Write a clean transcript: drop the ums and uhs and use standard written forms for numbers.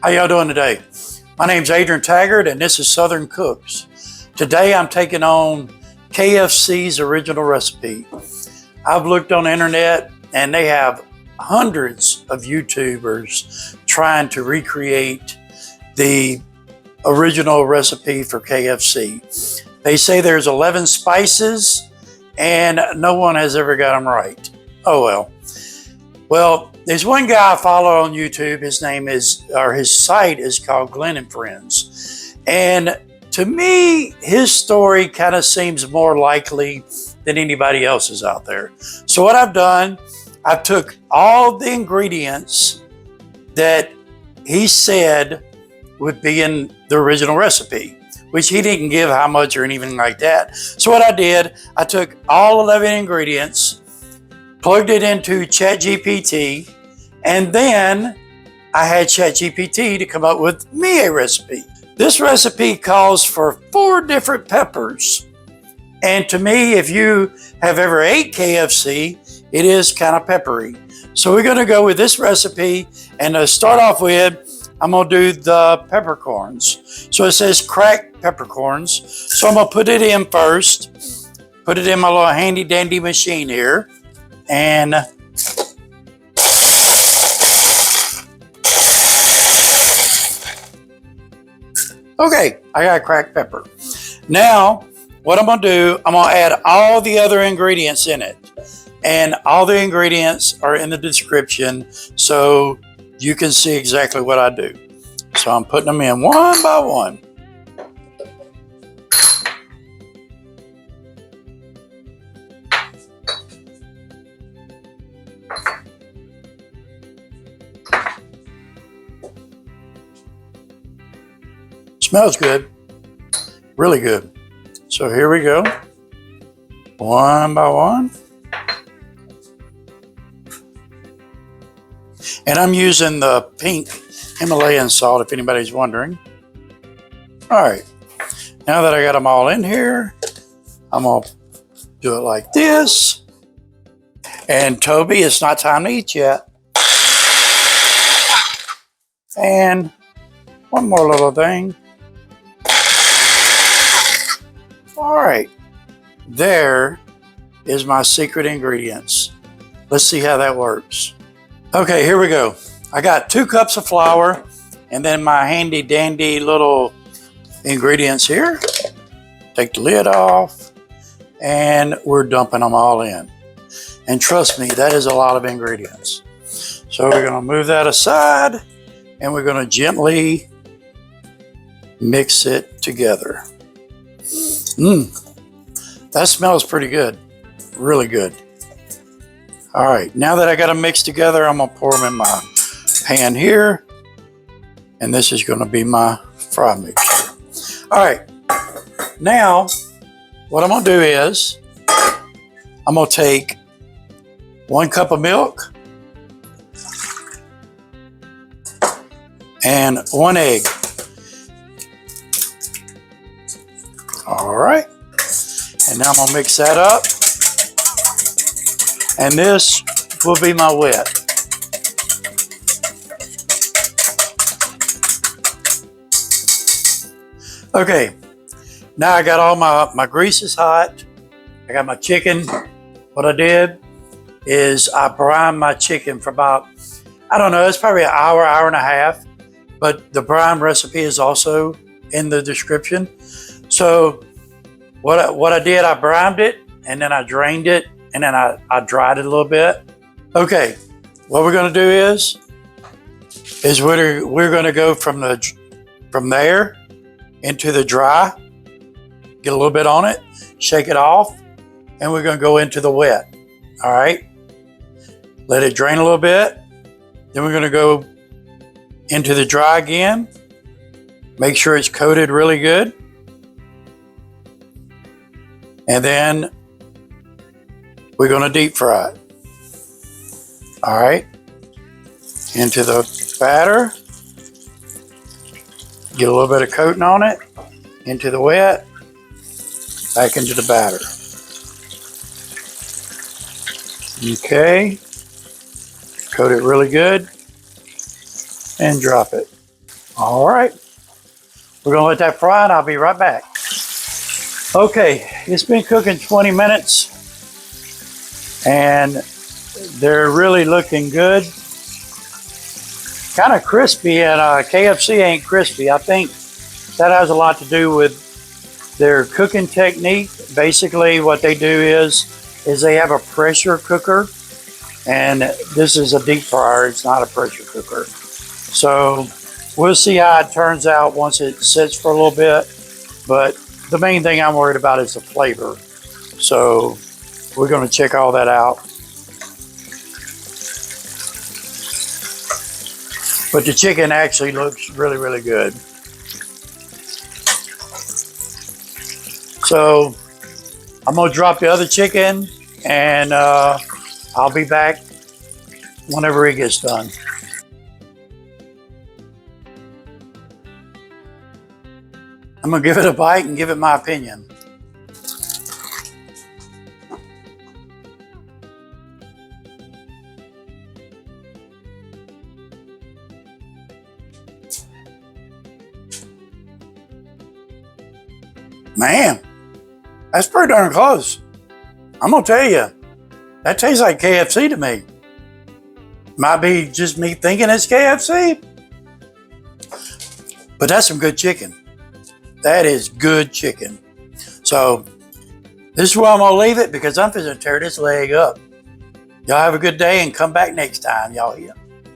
How y'all doing today? My name's Adrian Taggart and this is Southern Cooks. Today I'm taking on KFC's Original Recipe. I've looked on the internet and they have hundreds of YouTubers trying to recreate the original recipe for KFC. They say there's 11 spices and no one has ever got them right. Oh well. Well, there's one guy I follow on YouTube. His site is called Glen Friends. And to me, his story kind of seems more likely than anybody else's out there. So what I've done, I took all the ingredients that he said would be in the original recipe, which he didn't give how much or anything like that. So what I did, I took all 11 ingredients, plugged it into ChatGPT, and then I had ChatGPT to come up with me a recipe. This recipe calls for 4 different peppers. And to me, if you have ever ate KFC, it is kind of peppery. So we're gonna go with this recipe, and to start off with, I'm gonna do the peppercorns. So it says cracked peppercorns. So I'm gonna put it in first, put it in my little handy dandy machine here, and okay, I got cracked pepper. Now, what I'm gonna do, I'm gonna add all the other ingredients in it. And all the ingredients are in the description, so you can see exactly what I do. So I'm putting them in one by one. Smells good, really good. So here we go, one by one. And I'm using the pink Himalayan salt, if anybody's wondering. All right, now that I got them all in here, I'm gonna do it like this. And Toby, it's not time to eat yet. And one more little thing. All right, there is my secret ingredients. Let's see how that works. Okay, here we go. I got 2 cups of flour and then my handy dandy little ingredients here. Take the lid off and we're dumping them all in. And trust me, that is a lot of ingredients. So we're gonna move that aside and we're gonna gently mix it together. That smells pretty good, really good. All right, now that I got them mixed together, I'm gonna pour them in my pan here. And this is gonna be my fry mixture. All right, now what I'm gonna do is, I'm gonna take 1 cup of milk and 1 egg. All right, and now I'm gonna mix that up. And this will be my wet. Okay, now I got all my grease is hot. I got my chicken. What I did is I brined my chicken for about, I don't know, it's probably an hour, hour and a half. But the brine recipe is also in the description. So what I did, I brined it and then I drained it. And then I dried it a little bit. Okay, what we're gonna do is we're gonna go from there into the dry, get a little bit on it, shake it off, and we're gonna go into the wet. All right, let it drain a little bit. Then we're gonna go into the dry again. Make sure it's coated really good. And then we're gonna deep fry it. All right, into the batter. Get a little bit of coating on it, into the wet, back into the batter. Okay, coat it really good and drop it. All right, we're gonna let that fry and I'll be right back. Okay, it's been cooking 20 minutes and they're really looking good. Kind of crispy, and KFC ain't crispy. I think that has a lot to do with their cooking technique. Basically what they do is they have a pressure cooker, and this is a deep fryer. It's not a pressure cooker. So we'll see how it turns out once it sits for a little bit. But the main thing I'm worried about is the flavor. So we're going to check all that out. But the chicken actually looks really, really good. So I'm going to drop the other chicken, and I'll be back whenever it gets done. I'm going to give it a bite and give it my opinion. Man, that's pretty darn close. I'm gonna tell you, that tastes like KFC to me. Might be just me thinking it's KFC, but that's some good chicken. That is good chicken. So this is where I'm gonna leave it because I'm gonna tear this leg up. Y'all have a good day and come back next time. Y'all hear?